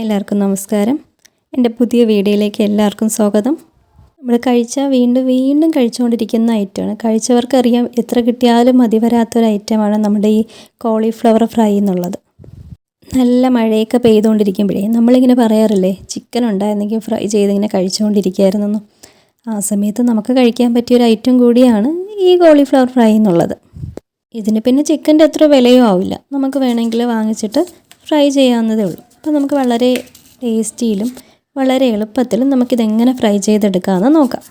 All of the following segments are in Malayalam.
എല്ലാവർക്കും നമസ്കാരം. എൻ്റെ പുതിയ വീഡിയോയിലേക്ക് എല്ലാവർക്കും സ്വാഗതം. നമ്മൾ കഴിച്ചാൽ വീണ്ടും വീണ്ടും കഴിച്ചുകൊണ്ടിരിക്കുന്ന ഐറ്റമാണ്. കഴിച്ചവർക്കറിയാം എത്ര കിട്ടിയാലും മതി വരാത്തൊരു ഐറ്റമാണ് നമ്മുടെ ഈ കോളിഫ്ലവർ ഫ്രൈ എന്നുള്ളത്. നല്ല മഴയൊക്കെ പെയ്തുകൊണ്ടിരിക്കുമ്പോഴേ നമ്മളിങ്ങനെ പറയാറില്ലേ, ചിക്കൻ ഉണ്ടായിരുന്നെങ്കിൽ ഫ്രൈ ചെയ്തിങ്ങനെ കഴിച്ചുകൊണ്ടിരിക്കുകയായിരുന്നെന്നും. ആ സമയത്ത് നമുക്ക് കഴിക്കാൻ പറ്റിയൊരു ഐറ്റം കൂടിയാണ് ഈ കോളിഫ്ലവർ ഫ്രൈ എന്നുള്ളത്. ഇതിന് പിന്നെ ചിക്കൻ്റെ അത്ര വിലയും ആവില്ല. നമുക്ക് വേണമെങ്കിൽ വാങ്ങിച്ചിട്ട് ഫ്രൈ ചെയ്യാവുന്നതേ ഉള്ളൂ. അപ്പോൾ നമുക്ക് വളരെ ടേസ്റ്റിയിലും വളരെ എളുപ്പത്തിലും നമുക്കിതെങ്ങനെ ഫ്രൈ ചെയ്തെടുക്കാമെന്ന് നോക്കാം.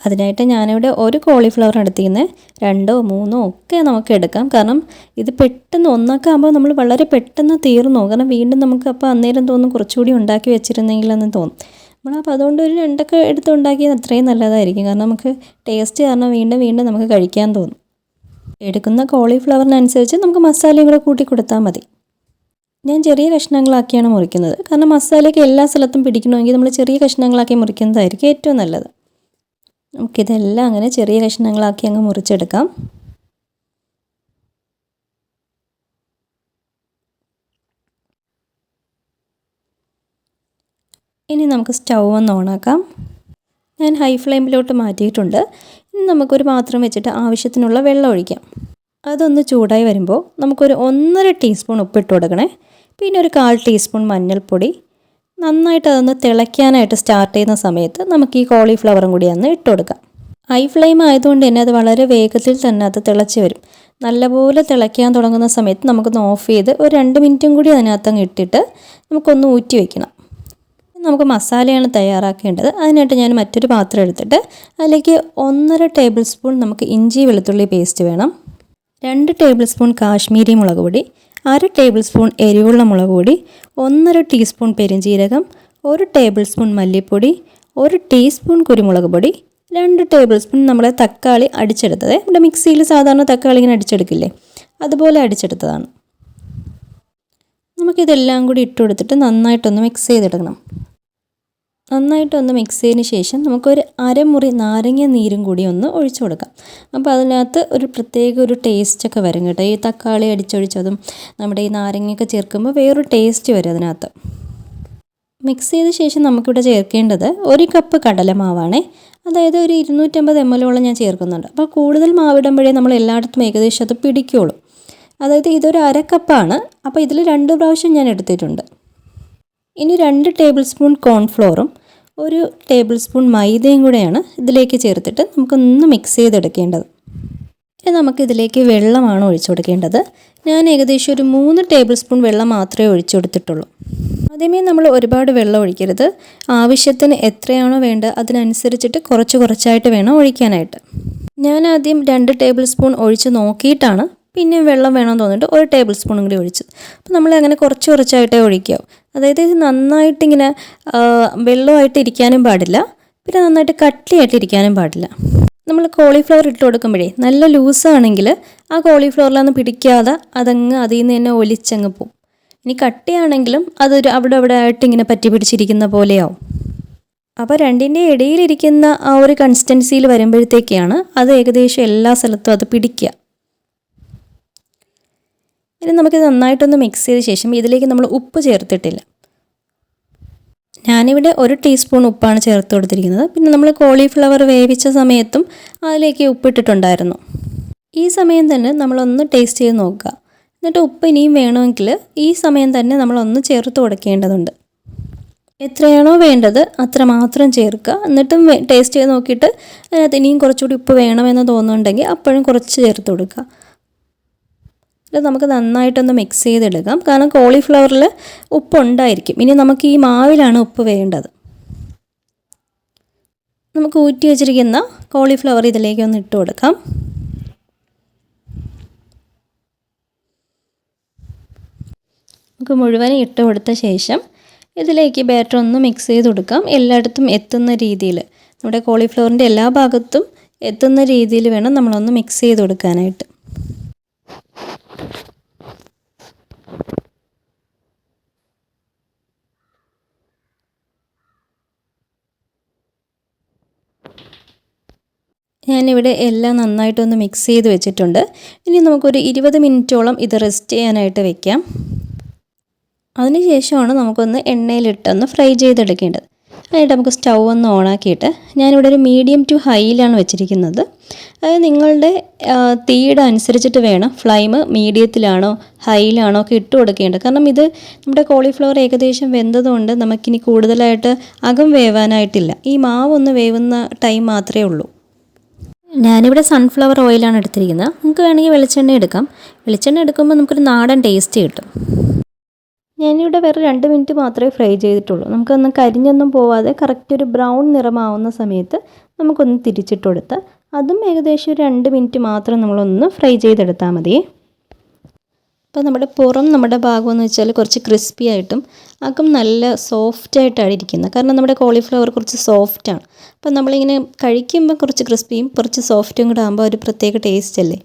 അതിനായിട്ട് ഞാനിവിടെ ഒരു കോളിഫ്ലവർ എടുത്തിരുന്നത് 2 3 ഒക്കെ നമുക്ക് എടുക്കാം. കാരണം ഇത് പെട്ടെന്ന് ഒന്നൊക്കെ ആകുമ്പോൾ നമ്മൾ വളരെ പെട്ടെന്ന് തീർന്നു. കാരണം വീണ്ടും നമുക്ക് അപ്പോൾ അന്നേരം തോന്നും കുറച്ചുകൂടി ഉണ്ടാക്കി വെച്ചിരുന്നെങ്കിലെന്ന് തോന്നും. നമ്മളപ്പോൾ അതുകൊണ്ട് ഒരു 2 എടുത്ത് ഉണ്ടാക്കിയത് അത്രയും നല്ലതായിരിക്കും. കാരണം നമുക്ക് ടേസ്റ്റ് കാരണം വീണ്ടും വീണ്ടും നമുക്ക് കഴിക്കാൻ തോന്നും. എടുക്കുന്ന കോളിഫ്ലവറിനനുസരിച്ച് നമുക്ക് മസാലയും കൂടെ കൂട്ടി കൊടുത്താൽ മതി. ഞാൻ ചെറിയ കഷ്ണങ്ങളാക്കിയാണ് മുറിക്കുന്നത്. കാരണം മസാലയൊക്കെ എല്ലാ സ്ഥലത്തും പിടിക്കണമെങ്കിൽ നമ്മൾ ചെറിയ കഷ്ണങ്ങളാക്കി മുറിക്കുന്നതായിരിക്കും ഏറ്റവും നല്ലത്. നമുക്കിതെല്ലാം അങ്ങനെ ചെറിയ കഷ്ണങ്ങളാക്കി അങ്ങ് മുറിച്ചെടുക്കാം. ഇനി നമുക്ക് സ്റ്റൗ ഒന്ന് ഓണാക്കാം. ഞാൻ ഹൈ ഫ്ലെയിമിലോട്ട് മാറ്റിയിട്ടുണ്ട്. ഇനി നമുക്കൊരു പാത്രം വെച്ചിട്ട് ആവശ്യത്തിനുള്ള വെള്ളം ഒഴിക്കാം. അതൊന്ന് ചൂടായി വരുമ്പോൾ നമുക്കൊരു 1.5 ടീസ്പൂൺ ഉപ്പിട്ട് കൊടുക്കണേ. പിന്നെ ഒരു 1/4 ടീസ്പൂൺ മഞ്ഞൾപ്പൊടി. നന്നായിട്ട് അതൊന്ന് തിളയ്ക്കാനായിട്ട് സ്റ്റാർട്ട് ചെയ്യുന്ന സമയത്ത് നമുക്ക് ഈ കോളിഫ്ലവറും കൂടി ഒന്ന് ഇട്ട് കൊടുക്കാം. ഹൈ ഫ്ലെയിം ആയതുകൊണ്ട് തന്നെ അത് വളരെ വേഗത്തിൽ തന്നെ അത് തിളച്ച് വരും. നല്ലപോലെ തിളയ്ക്കാൻ തുടങ്ങുന്ന സമയത്ത് നമുക്കൊന്ന് ഓഫ് ചെയ്ത് ഒരു 2 മിനിറ്റും കൂടി അതിനകത്തങ്ങ് ഇട്ടിട്ട് നമുക്കൊന്ന് ഊറ്റി വയ്ക്കണം. നമുക്ക് മസാലയാണ് തയ്യാറാക്കേണ്ടത്. അതിനായിട്ട് ഞാൻ മറ്റൊരു പാത്രം എടുത്തിട്ട് അതിലേക്ക് 1.5 ടേബിൾ സ്പൂൺ നമുക്ക് ഇഞ്ചി വെളുത്തുള്ളി പേസ്റ്റ് വേണം. 2 ടേബിൾ സ്പൂൺ കാശ്മീരി മുളക് പൊടി, 1/2 ടേബിൾ സ്പൂൺ എരിവുള്ള മുളക് പൊടി, 1.5 ടീസ്പൂൺ പെരുംജീരകം, 1 ടേബിൾ സ്പൂൺ മല്ലിപ്പൊടി, 1 ടീസ്പൂൺ കുരുമുളക് പൊടി, 2 ടേബിൾ സ്പൂൺ നമ്മളെ തക്കാളി അടിച്ചെടുത്തത്. നമ്മുടെ മിക്സിയിൽ സാധാരണ തക്കാളി ഇങ്ങനെ അടിച്ചെടുക്കില്ലേ, അതുപോലെ അടിച്ചെടുത്തതാണ്. നമുക്കിതെല്ലാം കൂടി ഇട്ട് കൊടുത്തിട്ട് നന്നായിട്ടൊന്ന് മിക്സ് ചെയ്തെടുക്കണം. നന്നായിട്ടൊന്ന് മിക്സ് ചെയ്തതിന് ശേഷം നമുക്കൊരു അരമുറി നാരങ്ങ നീരും കൂടി ഒന്ന് ഒഴിച്ചു കൊടുക്കാം. അപ്പോൾ അതിനകത്ത് ഒരു പ്രത്യേക ഒരു ടേസ്റ്റൊക്കെ വരും കേട്ടോ. ഈ തക്കാളി അടിച്ചൊഴിച്ചതും നമ്മുടെ ഈ നാരങ്ങയൊക്കെ ചേർക്കുമ്പോൾ വേറൊരു ടേസ്റ്റ് വരും അതിനകത്ത്. മിക്സ് ചെയ്ത ശേഷം നമുക്കിവിടെ ചേർക്കേണ്ടത് 1 കപ്പ് കടലമാവാണേ. അതായത് ഒരു 250 ml ഞാൻ ചേർക്കുന്നുണ്ട്. അപ്പോൾ കൂടുതൽ മാവിടുമ്പോഴേ നമ്മൾ എല്ലായിടത്തും ഏകദേശം അത് പിടിക്കുകയുള്ളൂ. അതായത് ഇതൊരു 1/2 കപ്പാണ്. അപ്പോൾ ഇതിൽ 2 പ്രാവശ്യം ഞാൻ എടുത്തിട്ടുണ്ട്. ഇനി 2 ടേബിൾ സ്പൂൺ കോൺഫ്ലോറും 1 ടേബിൾ സ്പൂൺ മൈദയും കൂടെയാണ് ഇതിലേക്ക് ചേർത്തിട്ട് നമുക്കൊന്ന് മിക്സ് ചെയ്തെടുക്കേണ്ടത്. ഇനി നമുക്കിതിലേക്ക് വെള്ളമാണ് ഒഴിച്ചു കൊടുക്കേണ്ടത്. ഞാൻ ഏകദേശം ഒരു 3 ടേബിൾ സ്പൂൺ വെള്ളം മാത്രമേ ഒഴിച്ചു കൊടുത്തിട്ടുള്ളൂ. ആദ്യമേ നമ്മൾ ഒരുപാട് വെള്ളം ഒഴിക്കരുത്. ആവശ്യത്തിന് എത്രയാണോ വേണ്ടത് അതിനനുസരിച്ചിട്ട് കുറച്ചായിട്ട് വേണം ഒഴിക്കാനായിട്ട്. ഞാൻ ആദ്യം 2 ടേബിൾ സ്പൂൺ ഒഴിച്ച് നോക്കിയിട്ടാണ് പിന്നെ വെള്ളം വേണമെന്ന് തോന്നിയിട്ട് 1 ടേബിൾ സ്പൂണും കൂടി ഒഴിച്ചത്. അപ്പോൾ നമ്മളങ്ങനെ കുറച്ചായിട്ടേ ഒഴിക്കാവൂ. അതായത് ഇത് നന്നായിട്ടിങ്ങനെ വെള്ളമായിട്ട് ഇരിക്കാനും പാടില്ല, പിന്നെ നന്നായിട്ട് കട്ടിയായിട്ട് ഇരിക്കാനും പാടില്ല. നമ്മൾ കോളിഫ്ലവർ ഇട്ട് കൊടുക്കുമ്പോഴേ നല്ല ലൂസാണെങ്കിൽ ആ കോളിഫ്ലവറിലൊന്നും പിടിക്കാതെ അതങ്ങ് അതിൽ നിന്ന് തന്നെ ഒലിച്ചങ്ങ് പോവും. ഇനി കട്ടിയാണെങ്കിലും അതൊരു അവിടെ ആയിട്ട് ഇങ്ങനെ പറ്റി പിടിച്ചിരിക്കുന്ന പോലെയാവും. അപ്പോൾ രണ്ടിൻ്റെ ഇടയിലിരിക്കുന്ന ആ ഒരു കൺസിസ്റ്റൻസിയിൽ വരുമ്പോഴത്തേക്കാണ് അത് ഏകദേശം എല്ലാ സ്ഥലത്തും അത് പിടിക്കുക. ഇനി നമുക്കിത് നന്നായിട്ടൊന്ന് മിക്സ് ചെയ്ത ശേഷം ഇതിലേക്ക് നമ്മൾ ഉപ്പ് ചേർത്തിട്ടില്ല. ഞാനിവിടെ 1 ടീസ്പൂൺ ഉപ്പാണ് ചേർത്ത് കൊടുത്തിരിക്കുന്നത്. പിന്നെ നമ്മൾ കോളിഫ്ലവർ വേവിച്ച സമയത്തും അതിലേക്ക് ഉപ്പിട്ടിട്ടുണ്ടായിരുന്നു. ഈ സമയം തന്നെ നമ്മളൊന്ന് ടേസ്റ്റ് ചെയ്ത് നോക്കുക. എന്നിട്ട് ഉപ്പ് ഇനിയും വേണമെങ്കിൽ ഈ സമയം തന്നെ നമ്മളൊന്ന് ചേർത്ത് കൊടുക്കേണ്ടതുണ്ട്. എത്രയാണോ വേണ്ടത് അത്ര മാത്രം ചേർക്കുക. എന്നിട്ടും ടേസ്റ്റ് ചെയ്ത് നോക്കിയിട്ട് അതിനകത്ത് ഇനിയും കുറച്ചുകൂടി ഉപ്പ് വേണമെന്ന് തോന്നുന്നുണ്ടെങ്കിൽ അപ്പോഴും കുറച്ച് ചേർത്ത് കൊടുക്കുക. ഇത് നമുക്ക് നന്നായിട്ടൊന്ന് മിക്സ് ചെയ്തെടുക്കാം. കാരണം കോളിഫ്ലവറിൽ ഉപ്പുണ്ടായിരിക്കും. ഇനി നമുക്ക് ഈ മാവിലാണ് ഉപ്പ് വേണ്ടത്. നമുക്ക് ഊറ്റി വെച്ചിരിക്കുന്ന കോളിഫ്ലവർ ഇതിലേക്ക് ഒന്ന് ഇട്ട് കൊടുക്കാം. നമുക്ക് മുഴുവനും ഇട്ട് കൊടുത്ത ശേഷം ഇതിലേക്ക് ബാറ്റർ ഒന്ന് മിക്സ് ചെയ്ത് കൊടുക്കാം. എല്ലായിടത്തും എത്തുന്ന രീതിയിൽ, നമ്മുടെ കോളിഫ്ലവറിൻ്റെ എല്ലാ ഭാഗത്തും എത്തുന്ന രീതിയിൽ വേണം നമ്മളൊന്ന് മിക്സ് ചെയ്ത് കൊടുക്കാനായിട്ട്. ഞാനിവിടെ എല്ലാം നന്നായിട്ടൊന്ന് മിക്സ് ചെയ്ത് വെച്ചിട്ടുണ്ട്. ഇനി നമുക്കൊരു 20 മിനിറ്റോളം ഇത് റെസ്റ്റ് ചെയ്യാനായിട്ട് വെക്കാം. അതിനുശേഷമാണ് നമുക്കൊന്ന് എണ്ണയിലിട്ടൊന്ന് ഫ്രൈ ചെയ്തെടുക്കേണ്ടത്. അതിനായിട്ട് നമുക്ക് സ്റ്റൗ ഒന്ന് ഓണാക്കിയിട്ട് ഞാനിവിടെ ഒരു മീഡിയം ടു ഹൈയിലാണ് വെച്ചിരിക്കുന്നത്. അത് നിങ്ങളുടെ തീയുടെ അനുസരിച്ചിട്ട് വേണം ഫ്ലെയിം മീഡിയത്തിലാണോ ഹൈയിലാണോ ഒക്കെ ഇട്ട് കൊടുക്കേണ്ടത്. കാരണം ഇത് നമ്മുടെ കോളിഫ്ലവർ ഏകദേശം വെന്തതുകൊണ്ട് നമുക്കിനി കൂടുതലായിട്ട് അകം വേവാനായിട്ടില്ല. ഈ മാവ് ഒന്ന് വേവുന്ന ടൈം മാത്രമേ ഉള്ളൂ. ഞാനിവിടെ സൺഫ്ലവർ ഓയിലാണ് എടുത്തിരിക്കുന്നത്. നമുക്ക് വേണമെങ്കിൽ വെളിച്ചെണ്ണ എടുക്കാം. വെളിച്ചെണ്ണ എടുക്കുമ്പോൾ നമുക്കൊരു നാടൻ ടേസ്റ്റ് കിട്ടും. ഞാനിവിടെ വേറെ 2 മിനിറ്റ് മാത്രമേ ഫ്രൈ ചെയ്തിട്ടുള്ളൂ. നമുക്കൊന്ന് കരിഞ്ഞൊന്നും പോവാതെ കറക്റ്റ് ഒരു ബ്രൗൺ നിറമാവുന്ന സമയത്ത് നമുക്കൊന്ന് തിരിച്ചിട്ട് കൊടുത്ത് അതും ഏകദേശം ഒരു 2 മിനിറ്റ് മാത്രം നമ്മളൊന്ന് ഫ്രൈ ചെയ്തെടുത്താൽ മതി. അപ്പോൾ നമ്മുടെ ഭാഗം എന്ന് വെച്ചാൽ കുറച്ച് ക്രിസ്പി ആയിട്ടും അകം നല്ല സോഫ്റ്റായിട്ടാണ് ഇരിക്കുന്നത്. കാരണം നമ്മുടെ കോളിഫ്ലവർ കുറച്ച് സോഫ്റ്റാണ്. അപ്പോൾ നമ്മളിങ്ങനെ കഴിക്കുമ്പോൾ കുറച്ച് ക്രിസ്പിയും കുറച്ച് സോഫ്റ്റും കൂടെ ആകുമ്പോൾ ഒരു പ്രത്യേക ടേസ്റ്റ് അല്ലേ.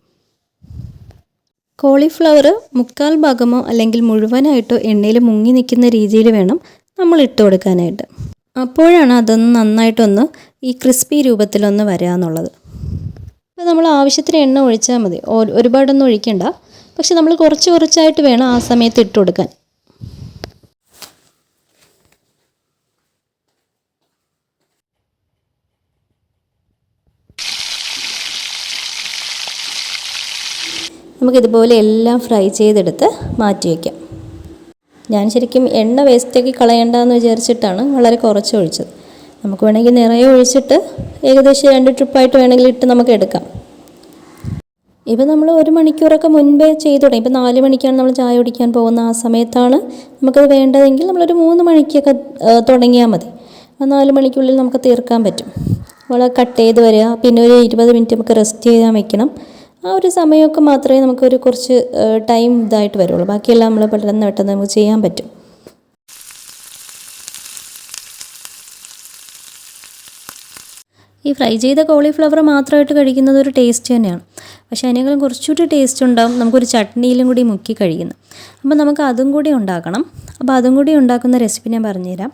കോളിഫ്ലവർ 1/4 ഭാഗമോ അല്ലെങ്കിൽ മുഴുവനായിട്ടോ എണ്ണയിൽ മുങ്ങി നിൽക്കുന്ന രീതിയിൽ വേണം നമ്മൾ ഇട്ട് കൊടുക്കാനായിട്ട്. അപ്പോഴാണ് അതൊന്ന് നന്നായിട്ടൊന്ന് ഈ ക്രിസ്പി രൂപത്തിലൊന്ന് വരാമെന്നുള്ളത്. അപ്പോൾ നമ്മൾ ആവശ്യത്തിന് എണ്ണ ഒഴിച്ചാൽ മതി. ഒരുപാടൊന്നും ഒഴിക്കണ്ട. പക്ഷെ നമ്മൾ കുറച്ചായിട്ട് വേണം ആ സമയത്ത് ഇട്ട് കൊടുക്കാൻ. നമുക്കിതുപോലെ എല്ലാം ഫ്രൈ ചെയ്തെടുത്ത് മാറ്റി വയ്ക്കാം. ഞാൻ ശരിക്കും എണ്ണ വേസ്റ്റേക്ക് കളയണ്ടെന്ന് വിചാരിച്ചിട്ടാണ് വളരെ കുറച്ച് ഒഴിച്ചത്. നമുക്ക് വേണമെങ്കിൽ നിറയെ ഒഴിച്ചിട്ട് ഏകദേശം 2 ട്രിപ്പായിട്ട് വേണമെങ്കിൽ ഇട്ട് നമുക്ക് എടുക്കാം. ഇപ്പോൾ നമ്മൾ 1 മണിക്കൂറൊക്കെ മുൻപേ ചെയ്തു തുടങ്ങി. ഇപ്പോൾ 4 മണിക്കാണ് നമ്മൾ ചായ കുടിക്കാൻ പോകുന്ന ആ സമയത്താണ് നമുക്കത് വേണ്ടതെങ്കിൽ നമ്മളൊരു 3 മണിക്കൊക്കെ തുടങ്ങിയാൽ മതി. ആ 4 മണിക്കുള്ളിൽ നമുക്ക് തീർക്കാൻ പറ്റും. നമ്മൾ കട്ട് ചെയ്ത് വരിക, പിന്നെ ഒരു 20 മിനിറ്റ് നമുക്ക് റെസ്റ്റ് ചെയ്യാൻ വെക്കണം. ആ ഒരു സമയമൊക്കെ മാത്രമേ നമുക്കൊരു കുറച്ച് ടൈം ഇതായിട്ട് വരുള്ളൂ. ബാക്കിയെല്ലാം നമ്മൾ പെട്ടെന്ന് നമുക്ക് ചെയ്യാൻ പറ്റും. ഈ ഫ്രൈ ചെയ്ത കോളിഫ്ലവർ മാത്രമായിട്ട് കഴിക്കുന്നത് ഒരു ടേസ്റ്റ് തന്നെയാണ്. പക്ഷേ അതിനേക്കാളും കുറച്ചുകൂടി ടേസ്റ്റ് ഉണ്ടാകും നമുക്കൊരു ചട്നിയിലും കൂടി മുക്കി കഴിക്കുന്നത്. അപ്പോൾ നമുക്ക് അതും കൂടി ഉണ്ടാക്കണം. അപ്പോൾ അതും കൂടി ഉണ്ടാക്കുന്ന റെസിപ്പി ഞാൻ പറഞ്ഞുതരാം.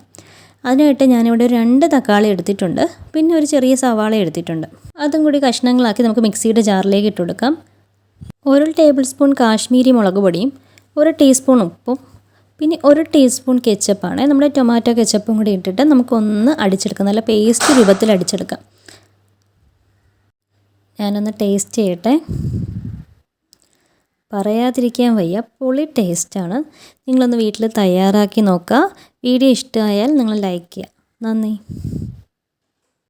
അതിനായിട്ട് ഞാനിവിടെ 2 തക്കാളി എടുത്തിട്ടുണ്ട്. പിന്നെ ഒരു ചെറിയ സവാള എടുത്തിട്ടുണ്ട്. അതും കൂടി കഷ്ണങ്ങളാക്കി നമുക്ക് മിക്സിയുടെ ജാറിലേക്ക് ഇട്ട് കൊടുക്കാം. 1 ടേബിൾ സ്പൂൺ കാശ്മീരി മുളക് പൊടിയും 1 ടീസ്പൂൺ ഉപ്പും പിന്നെ 1 ടീസ്പൂൺ കെച്ചപ്പാണ്. നമ്മുടെ ടൊമാറ്റോ കെച്ചപ്പും കൂടി ഇട്ടിട്ട് നമുക്കൊന്ന് അടിച്ചെടുക്കാം. നല്ല പേസ്റ്റ് രൂപത്തിൽ അടിച്ചെടുക്കാം. ഞാനൊന്ന് ടേസ്റ്റ് ചെയ്യട്ടെ. പറയാതിരിക്കാൻ വയ്യ, പൊളി ടേസ്റ്റാണ്. നിങ്ങളൊന്ന് വീട്ടിൽ തയ്യാറാക്കി നോക്കുക. വീഡിയോ ഇഷ്ടമായാൽ നിങ്ങൾ ലൈക്ക് ചെയ്യുക. നന്ദി.